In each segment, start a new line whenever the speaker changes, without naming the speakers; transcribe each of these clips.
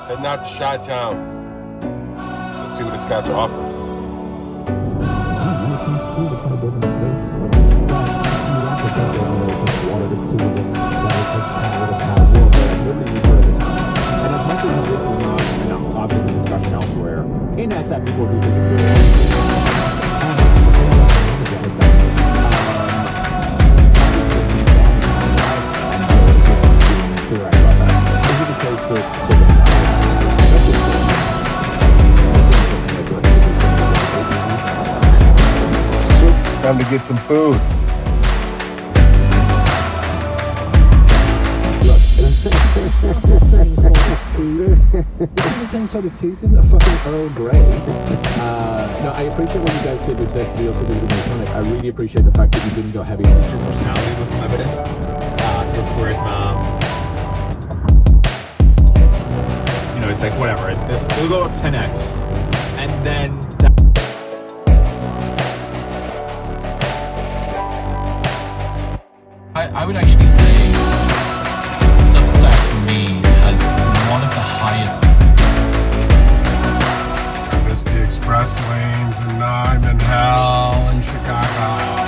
Heading out to Chi-Town. Let's see what it's got to offer.
It seems cool to try to build in space, but you have to think that just water to cool it, that it takes power to power world, but really you've heard this one. And as much as this is not an object of discussion elsewhere, in SF people do think it's really
Time to get some food.
the same sort of tea. It's the same sort of tea. This isn't a fucking Earl Grey. No, I appreciate what you guys did with this. We also did with the tonic. I really appreciate the fact that you didn't go heavy on Mr. Personality with Abbott. Your charisma. You know, it's like whatever. It'll go up 10x, and then.
I would actually say Substack for me has one of the highest.
I miss the express lanes and now I'm in hell in Chicago.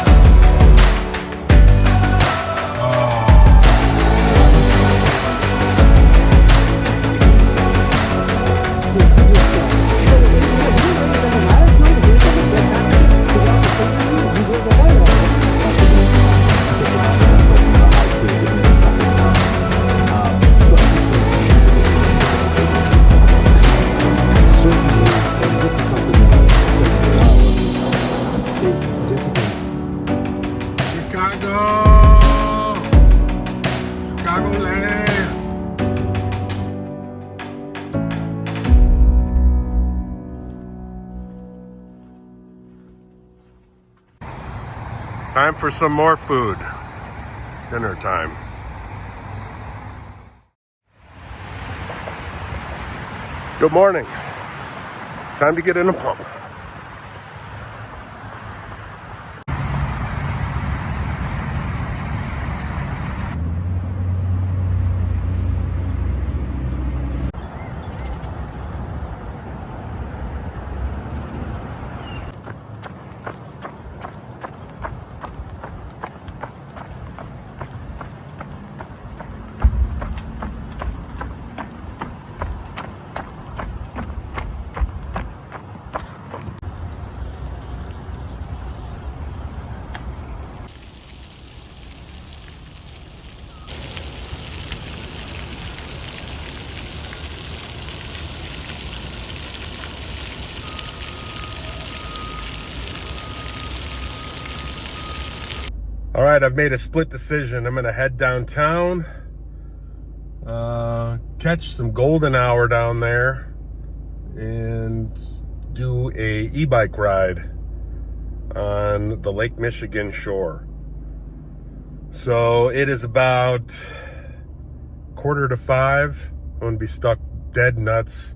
Chicagoland. Time for some more food. Dinner time. Good morning. Time to get in a pump. All right, I've made a split decision. I'm gonna head downtown, catch some golden hour down there, and do a e-bike ride on the Lake Michigan shore. So it is about 4:45. I'm gonna be stuck dead nuts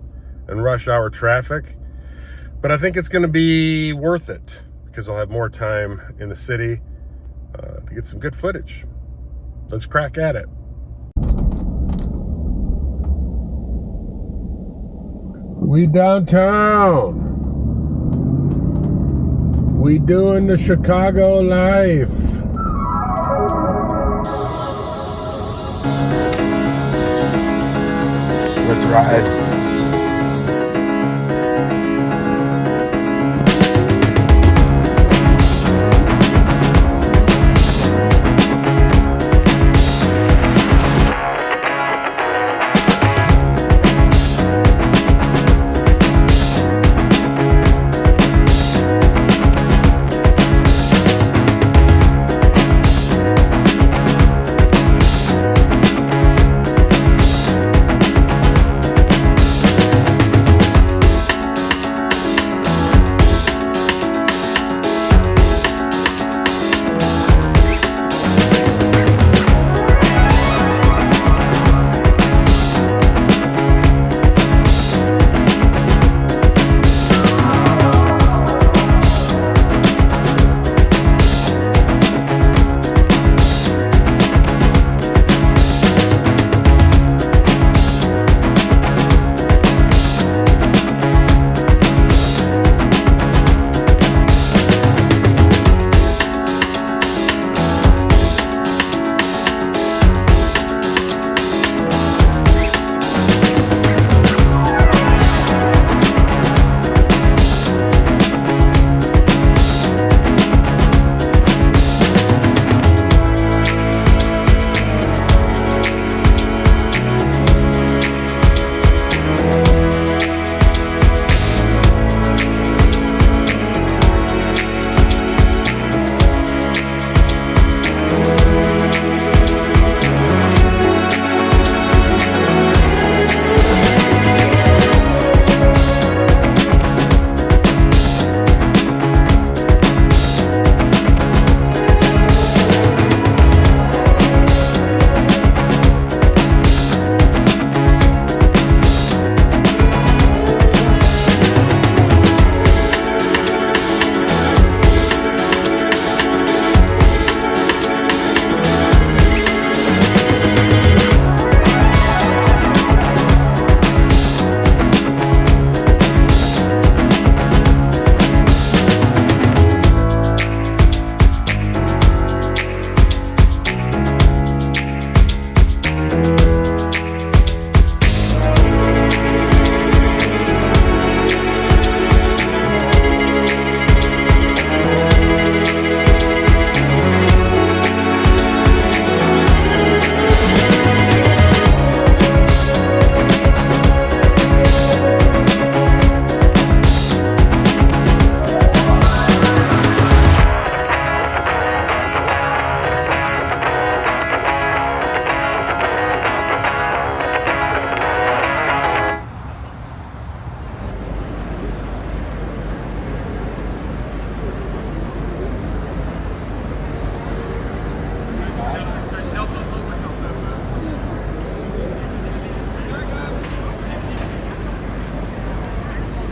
in rush hour traffic, but I think it's gonna be worth it because I'll have more time in the city to get some good footage. Let's crack at it. We downtown. We doing the Chicago life. Let's ride.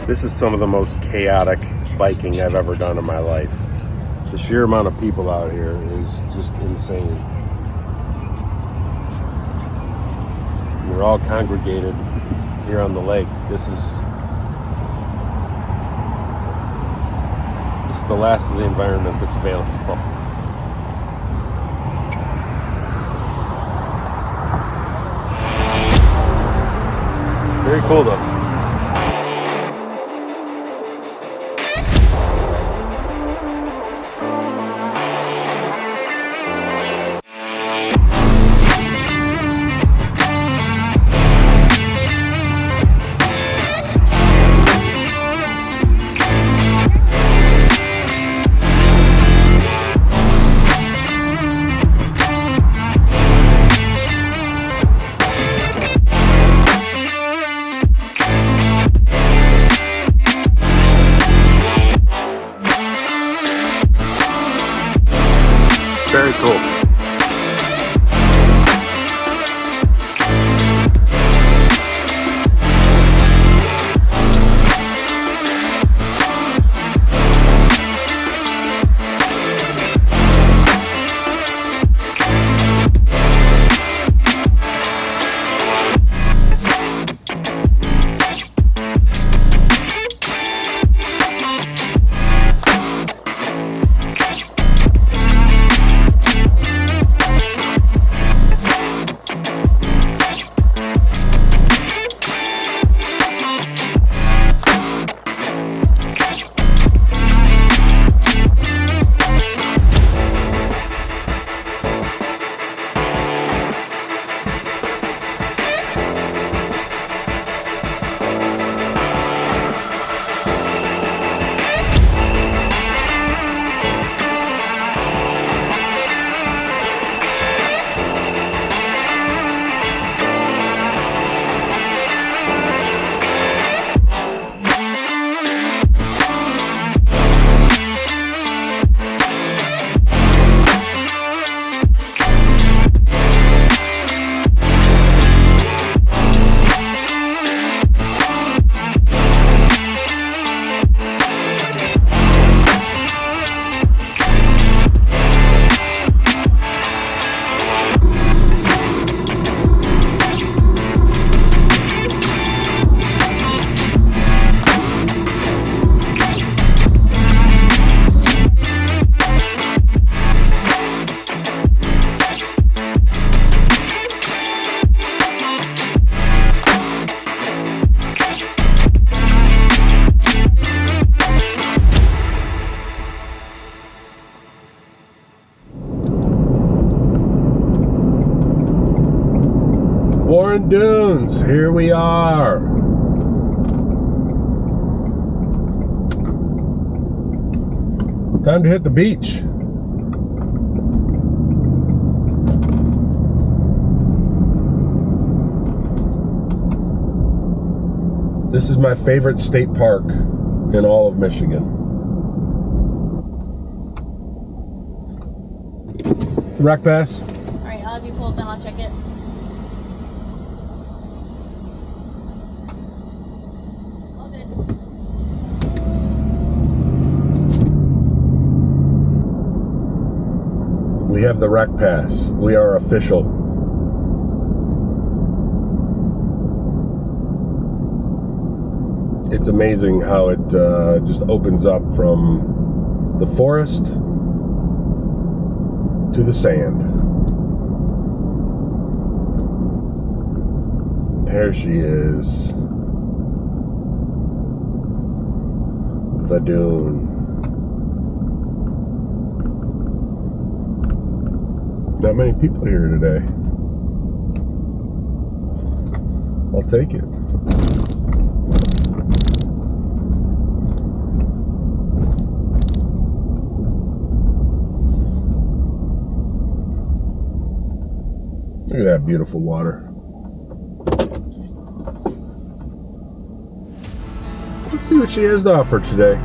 This is some of the most chaotic biking I've ever done in my life. The sheer amount of people out here is just insane. We're all congregated here on the lake. This is the last of the environment that's available. Very cool though. Very cool. Warren Dunes, here we are. Time to hit the beach. This is my favorite state park in all of Michigan. Rack pass.
Alright, I'll have you pull up and I'll check it. All good.
We have the rack pass. We are official. It's amazing how it just opens up from the forest to the sand. There she is. The dune. Not many people here today. I'll take it. Look at that beautiful water. Let's see what she has to offer today.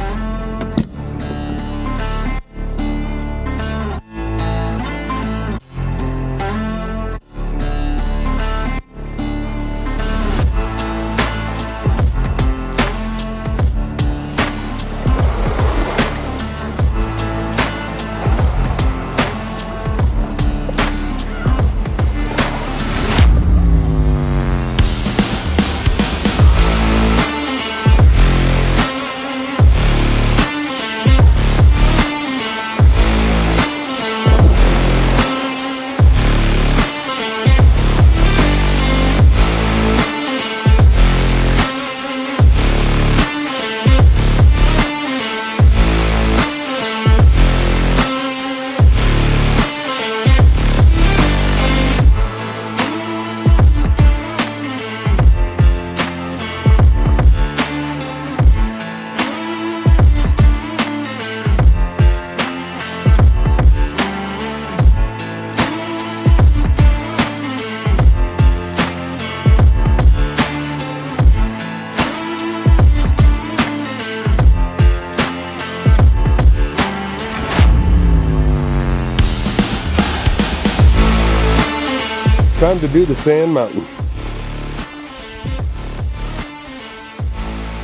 time to do the sand mountain.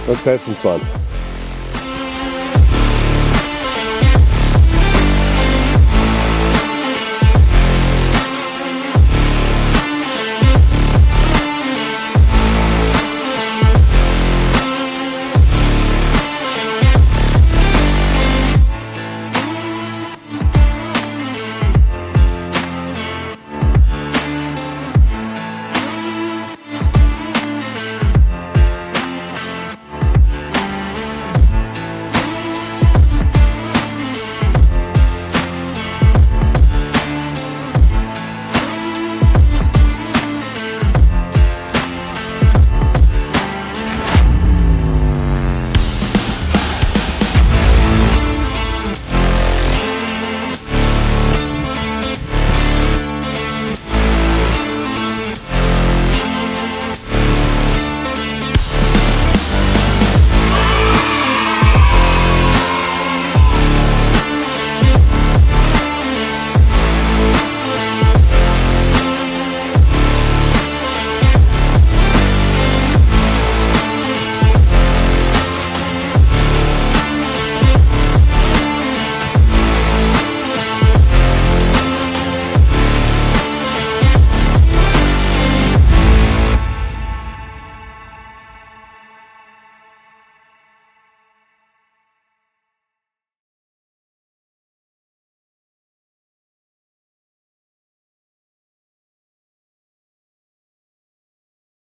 Let's have some fun.